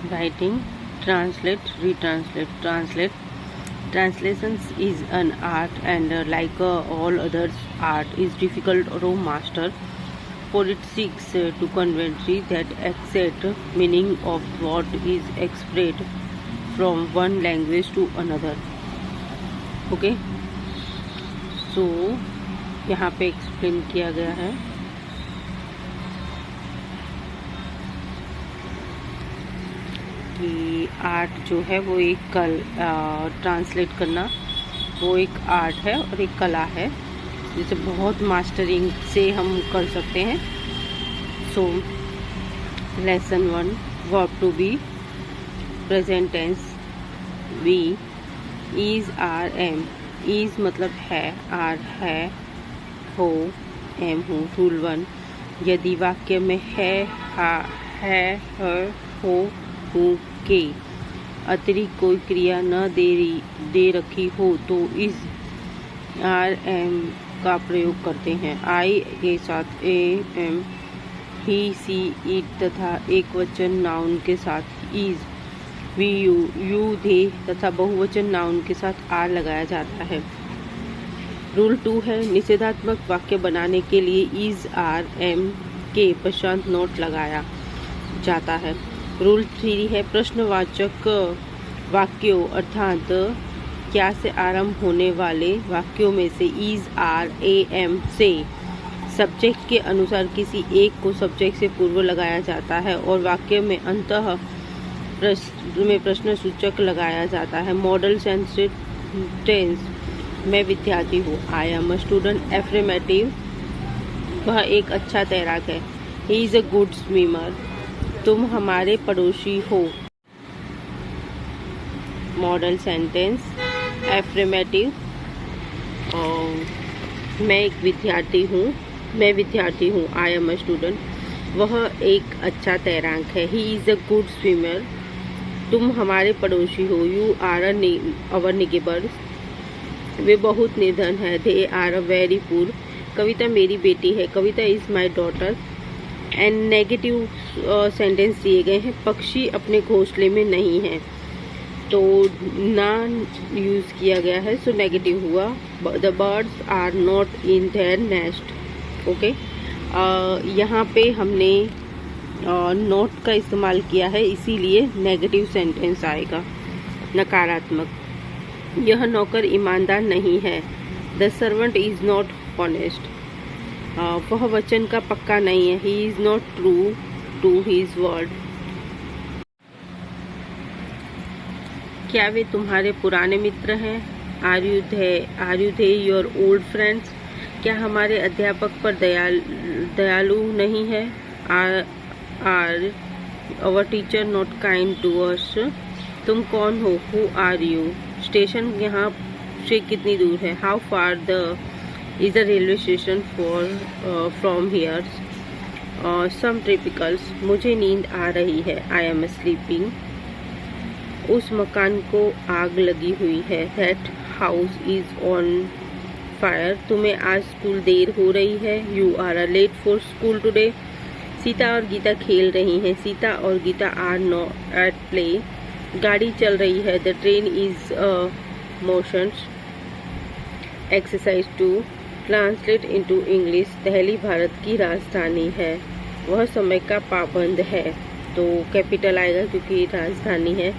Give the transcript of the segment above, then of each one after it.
Writing, translate, retranslate, translate. Translations is an art, and like all others, art is difficult to master, for it seeks to convey that exact meaning of what is expressed from one language to another. Okay, so यहाँ पे explain किया गया है कि art जो है वो एक ट्रांसलेट करना वो एक आर्ट है और एक कला है जिसे बहुत मास्टरिंग से हम कर सकते हैं। So lesson 1, verb to be, present tense be, is, are, am. Is मतलब है, आर है, हो, एम हूँ। रूल 1, यदि वाक्य में है, हा, है, हो, हूँ के अतिरिक्त कोई क्रिया न दे रखी हो तो इस आर एम का प्रयोग करते हैं। आई के साथ A M, he, C, it तथा एक वचन नाउन के साथ इज, वी, यू, दे तथा बहुवचन नाउन के साथ आर लगाया जाता है। रूल 2 है, निषेधात्मक वाक्य बनाने के लिए इज, आर, एम के पश्चात नोट लगाया जाता है। रूल 3 है, प्रश्नवाचक वाक्यों अर्थात क्या से आरंभ होने वाले वाक्यों में से इज, आर, ए, एम से सब्जेक्ट के अनुसार किसी एक को सब्जेक्ट से पूर्व लगाया जाता है और वाक्य में अंतः प्रश्न सूचक लगाया जाता है। मॉडल सेंटेंस, मैं विद्यार्थी हूँ, I am a student. Affirmative, वह एक अच्छा तैराक है, he is a good swimmer, तुम हमारे पड़ोसी हो। मॉडल सेंटेंस, एफर्मेटिव, मैं एक विद्यार्थी हूँ, मैं विद्यार्थी हूँ, आई एम अ स्टूडेंट, वह एक अच्छा तैराक है, he is a good swimmer, तुम हमारे पड़ोसी हो। यू आर अवर नेबर्स, वे बहुत निर्धन है, they are a very poor, Kavita मेरी बेटी है, Kavita is my daughter. And negative sentence दिए गए हैं, पक्षी अपने घोंसले में नहीं है, तो ना यूज़ किया गया है, सो नेगेटिव हुआ। The birds are not in their nest. Okay, यहाँ पे हमने नॉट का इस्तेमाल किया है, इसीलिए नेगेटिव सेंटेंस आएगा, नकारात्मक। यह नौकर ईमानदार नहीं है, the servant is not honest, वह वचन का पक्का नहीं है, he is not true to his word. क्या वे तुम्हारे पुराने मित्र हैं? Are you they your old friends, क्या हमारे अध्यापक पर दयालु नहीं है? Are our teacher not kind to us, तुम कौन हो? हु आर यू, स्टेशन यहाँ से कितनी दूर है? How far the is the railway station from here? Some typicals, मुझे नींद आ रही है, I am sleeping, उस मकान को आग लगी हुई है, that house is on fire, तुम्हें आज स्कूल देर हो रही है, you are late for school today, Sita और गीता खेल रही हैं, सीता और Gita are not at play, गाड़ी चल रही है, the train is motion। Exercise 2, translate into English, Delhi Bharat की राजधानी है, वह समय का पाबंद है, तो कैपिटल आएगा क्योंकि राजधानी है।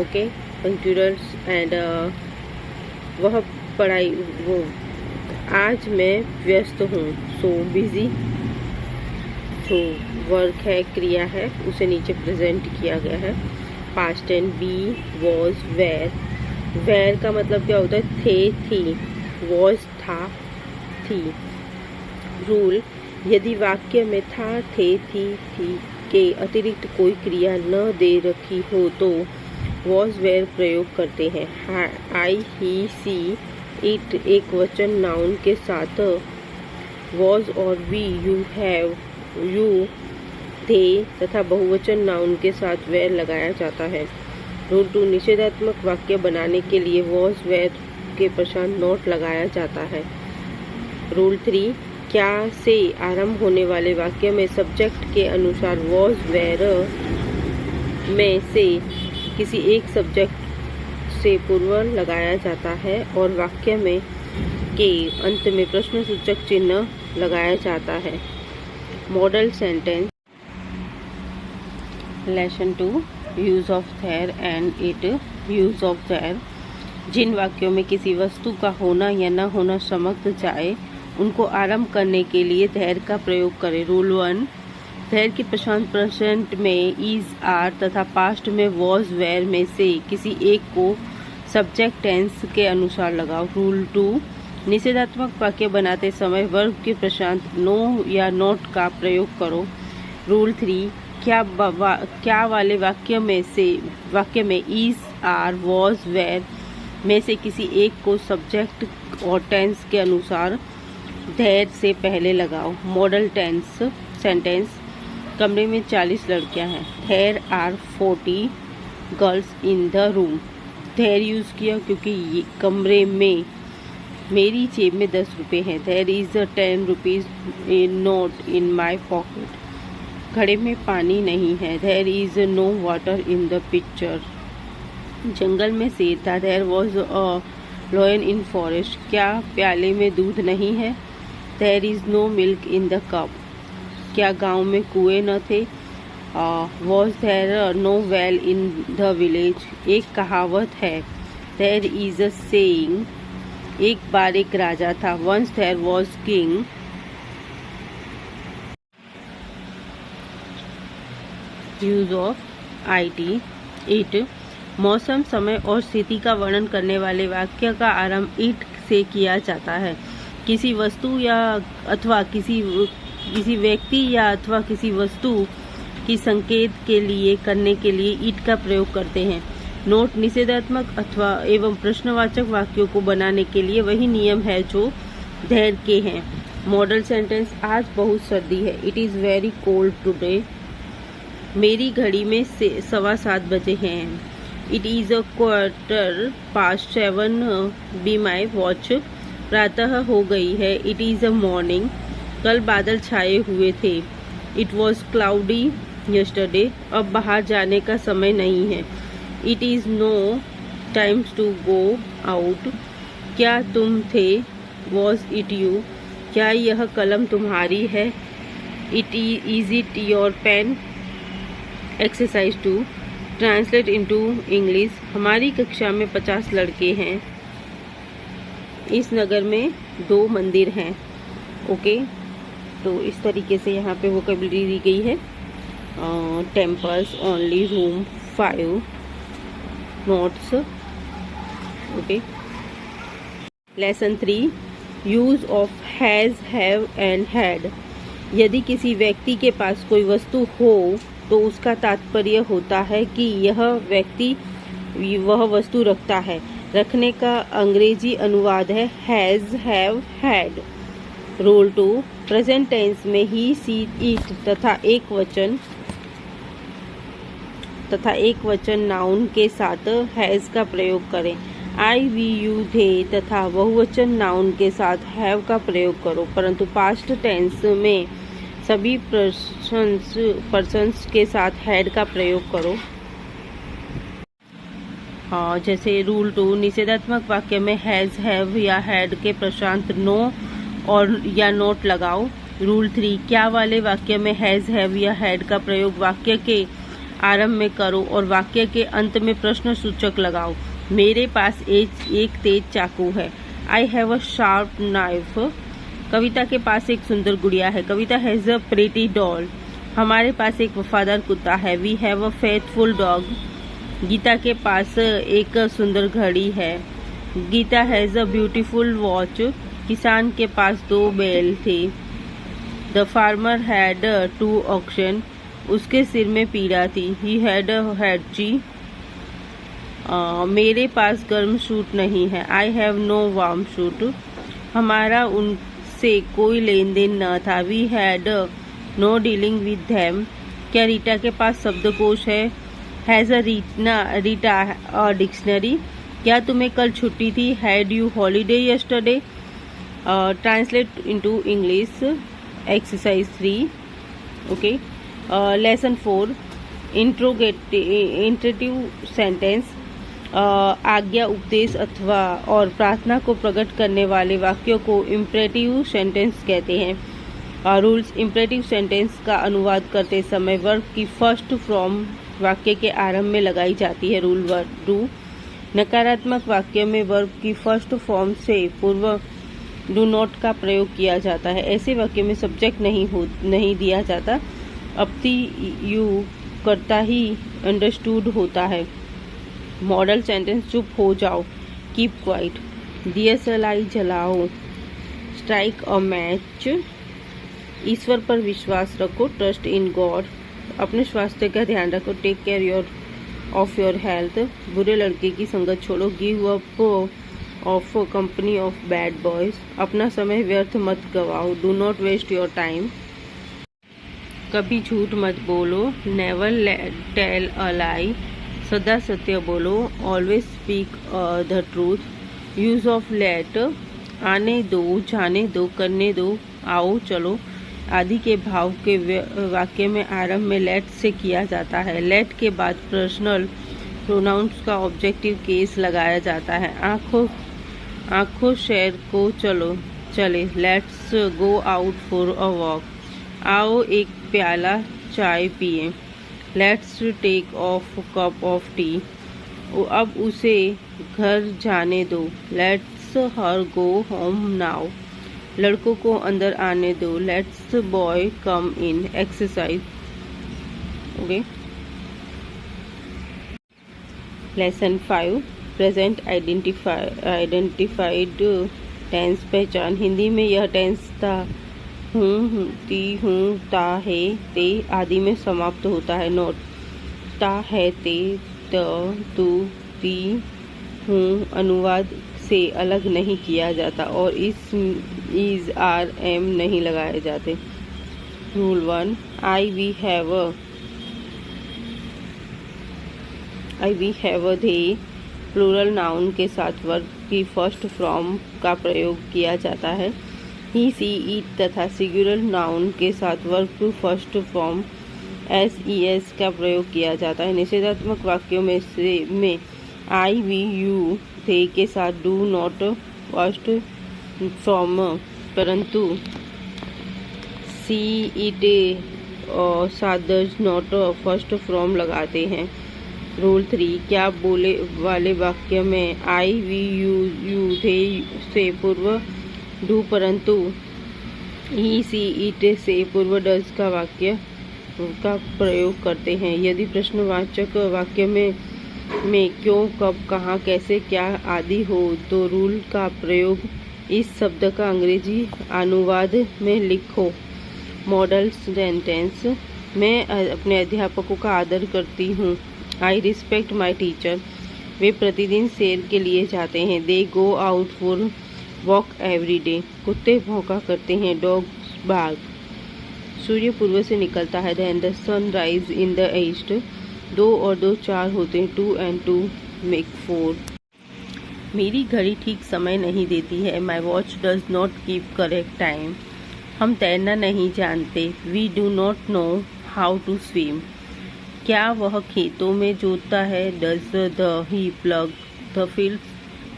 ओके, पंक्चुअल्स एंड वह पढ़ाई, वो आज मैं व्यस्त हूँ, सो बिजी, जो वर्क है, क्रिया है, उसे नीचे प्रेजेंट किया गया है। Past tense, be, was, were, were का मतलब क्या होता है? थे, थी, वॉज था, थी। रूल, यदि वाक्य में था, थे, थी के अतिरिक्त कोई क्रिया न दे रखी हो तो वॉज, वेर प्रयोग करते हैं। आई, ही, सी, इट एक वचन नाउन के साथ वॉज और वी, यू, हैव, यू, दे तथा बहुवचन नाउन के साथ वेर लगाया जाता है। रूल 2, निषेधात्मक वाक्य बनाने के लिए वॉज, वेर के पश्चात नोट लगाया जाता है। रूल 3, क्या से आरंभ होने वाले वाक्य में सब्जेक्ट के अनुसार वॉज, वेर में से किसी एक सब्जेक्ट से पूर्व लगाया जाता है और वाक्य में के अंत में प्रश्नसूचक चिन्ह लगाया जाता है। Model sentence. Lesson 2 use of there and it. Use of there. जिन वाक्यों में किसी वस्तु का होना या न होना समझ जाए उनको आरंभ करने के लिए देयर का प्रयोग करें। रूल 1, देयर के प्रेजेंट में इज, आर तथा पास्ट में वॉज, वेयर में से किसी एक को सब्जेक्ट टेंस के अनुसार लगाओ। रूल 2, निषेधात्मक वाक्य बनाते समय वर्ब के प्रशांत नो या नॉट का प्रयोग करो। रूल 3, क्या वाले वाक्य में इज, आर, वॉज, वेयर में से किसी एक को सब्जेक्ट और टेंस के अनुसार देयर से पहले लगाओ। Model tense sentence. कमरे में 40 लड़कियां हैं। There are 40 girls in the room. There use किया क्योंकि ये कमरे में मेरी जेब में 10 रुपये हैं। There is 10 rupees in note in my pocket. घड़े में पानी नहीं है। There is no water in the picture. जंगल में शेर था। There was a lion in forest. क्या प्याले में दूध नहीं है? There is no milk in the cup. क्या गांव में कुएं न थे? Was there no well in the village. एक कहावत है। There is a saying. एक बार एक राजा था। Once there was king. Use of IT it. मौसम, समय और स्थिति का वर्णन करने वाले वाक्य का आरंभ इट से किया जाता है। किसी वस्तु या अथवा किसी व्यक्ति या अथवा किसी वस्तु की संकेत के लिए करने के लिए इट का प्रयोग करते हैं। नोट, निषेधात्मक अथवा एवं प्रश्नवाचक वाक्यों को बनाने के लिए वही नियम है जो देयर के हैं। Model sentence. आज बहुत सर्दी है। It is very cold today. मेरी घड़ी में 7:15 बजे हैं। It is 7:15 by my watch. प्रातः हो गई है। It is a morning. कल बादल छाए हुए थे। It was cloudy yesterday. अब बाहर जाने का समय नहीं है। It is no times to go out. क्या तुम थे? Was it you. क्या यह कलम तुम्हारी है? Is it your pen. Exercise 2, translate into English. हमारी कक्षा में 50 लड़के हैं। इस नगर में 2 मंदिर हैं। ओके, तो इस तरीके से यहाँ पे वोकैबुलरी दी गई है। Temples, only, room, 5 notes. Okay. Lesson 3, use of has, have and had. यदि किसी व्यक्ति के पास कोई वस्तु हो तो उसका तात्पर्य होता है कि यह व्यक्ति वह वस्तु रखता है। रखने का अंग्रेजी अनुवाद है has, have, had. Rule 2, present tense में ही, सी, इट तथा एक वचन नाउन के साथ हैज़ का प्रयोग करें। आई, वी, यू, दे तथा बहुवचन नाउन के साथ हैव का प्रयोग करो, परंतु पास्ट टेंस में सभी पर्सन्स के साथ हैड का प्रयोग करो। जैसे रूल 2, निषेधात्मक वाक्य में हैज़, हैव या हैड के प्रशांत नो और या नोट लगाओ। रूल 3, क्या वाले वाक्य में हैज़, हैव या हैड का प्रयोग वाक्य के आरंभ में करो और वाक्य के अंत में प्रश्न सूचक लगाओ। मेरे पास एक तेज चाकू है। I have a sharp knife. Kavita के पास एक सुंदर गुड़िया है। Kavita has a pretty doll. हमारे पास एक वफादार कुत्ता है। We have a faithful dog. Geeta के पास एक सुंदर घड़ी है। Geeta has a beautiful watch. किसान के पास 2 बैल थे। The farmer had 2 oxen. उसके सिर में पीड़ा थी। He had a headache. मेरे पास गर्म सूट नहीं है। I have no warm suit. हमारा उनसे कोई लेन देन न था। We had no dealing with them. क्या रीटा के पास शब्दकोश है? Has a Rita a dictionary. क्या तुम्हें कल छुट्टी थी? Had you holiday yesterday. Translate into English. Exercise 3। Okay. Lesson 4, इंट्रेटिव सेंटेंस आज्ञा, उपदेश अथवा और प्रार्थना को प्रकट करने वाले वाक्यों को इम्परेटिव सेंटेंस कहते हैं। रूल्स। इम्परेटिव सेंटेंस का अनुवाद करते समय वर्ब की फर्स्ट फॉर्म वाक्य के आरंभ में लगाई जाती है। रूल 2। नकारात्मक वाक्य में वर्ब की फर्स्ट फॉर्म से पूर्व डू नॉट का प्रयोग किया जाता है। ऐसे वाक्य में सब्जेक्ट नहीं दिया जाता, अपितु यू करता ही अंडरस्टूड होता है। मॉडल सेंटेंस चुप हो जाओ, कीप क्वाइट। DSLI जलाओ, स्ट्राइक अ मैच। ईश्वर पर विश्वास रखो, ट्रस्ट इन गॉड। अपने स्वास्थ्य का ध्यान रखो, take care of your health. बुरे लड़के की संगत छोड़ो, give up of company of bad boys. अपना समय व्यर्थ मत गवाओ, do not waste your time. कभी झूठ मत बोलो, नेवर टेल अ लाई। सदा सत्य बोलो, always speak the truth. Use of let, आने दो, जाने दो, करने दो, आओ, चलो आदि के भाव के वाक्य में आरंभ में लेट से किया जाता है। लेट के बाद पर्सनल प्रोनाउंस का ऑब्जेक्टिव केस लगाया जाता है। आंखों शहर को चलो, चले, let's go out for a walk. आओ एक प्याला चाय पिए, let's take of cup of tea. अब उसे घर जाने दो, let's her go home now. लड़कों को अंदर आने दो, let's boy come in. Exercise. Okay. Lesson 5, present identified tense पहचान। हिंदी में यह टेंस था, हूँ, ती, हूँ, ता, है, ते आदि में समाप्त होता है। नोट। ता, है, ते, त, तू, ती, हूँ अनुवाद से अलग नहीं किया जाता और इस इज, आर, एम नहीं लगाए जाते। Rule 1। I we have a they plural noun के साथ वर्ब की फर्स्ट फॉर्म का प्रयोग किया जाता है। ही, सी, इट तथा सिंगुलर नाउन के साथ वर्ब की फर्स्ट फॉर्म SES का प्रयोग किया जाता है। निषेधात्मक वाक्यों में आई, वी, यू, थे के साथ डू नॉट फर्स्ट फॉर्म, परंतु सी, इट साथ डज नॉट फर्स्ट फॉर्म लगाते हैं। रूल 3। क्या बोले वाले वाक्य में आई, वी, यू, थे से पूर्व डू परंतु ही, सी, इट से पूर्व डज का वाक्य का प्रयोग करते हैं। यदि प्रश्नवाचक वाक्य में क्यों, कब, कहाँ, कैसे, क्या आदि हो तो रूल का प्रयोग इस शब्द का अंग्रेजी अनुवाद में लिखो। Model sentence. मैं अपने अध्यापकों का आदर करती हूँ। I respect my teacher. वे प्रतिदिन सैर के लिए जाते हैं। They go out for walk every day. कुत्ते भौंका करते हैं। Dogs bark. सूर्य पूर्व से निकलता है। Then the sun rise in the east. 2 और 2 4 होते हैं। 2 and 2 मेक 4। मेरी घड़ी ठीक समय नहीं देती है। My watch does not keep correct time. हम तैरना नहीं जानते। We do not know how to swim. क्या वह खेतों में जोतता है? Does the he plough the fields.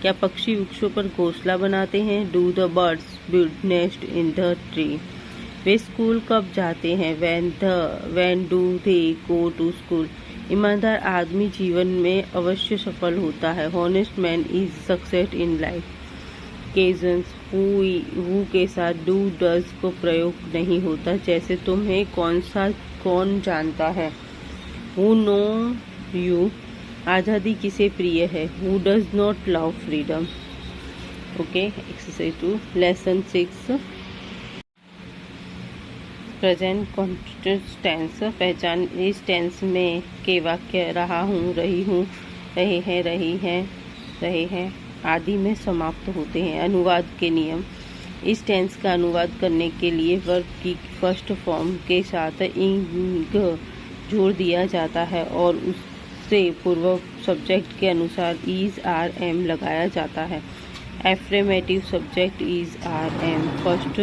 क्या पक्षी वृक्षों पर घोंसला बनाते हैं? Do the birds build nest in the tree. वे स्कूल कब जाते हैं? When do they go to school. ईमानदार आदमी जीवन में अवश्य सफल होता है। Honest man is success in life. Cousins who के साथ डू डज को प्रयोग नहीं होता। जैसे तुम्हें कौन जानता है? Who know you. आज़ादी किसे प्रिय है? Who does not love freedom. Okay. Exercise 2। Lesson 6, present continuous tense पहचान। इस टेंस में के वाक्य रहा हूँ, रही हूँ, रहे हैं, रही हैं, रहे हैं आदि में समाप्त होते हैं। अनुवाद के नियम। इस टेंस का अनुवाद करने के लिए वर्ब की फर्स्ट फॉर्म के साथ इंग जोड़ दिया जाता है और उससे पूर्व सब्जेक्ट के अनुसार इज, आर, एम लगाया जाता है। Affirmative subject is, are, am first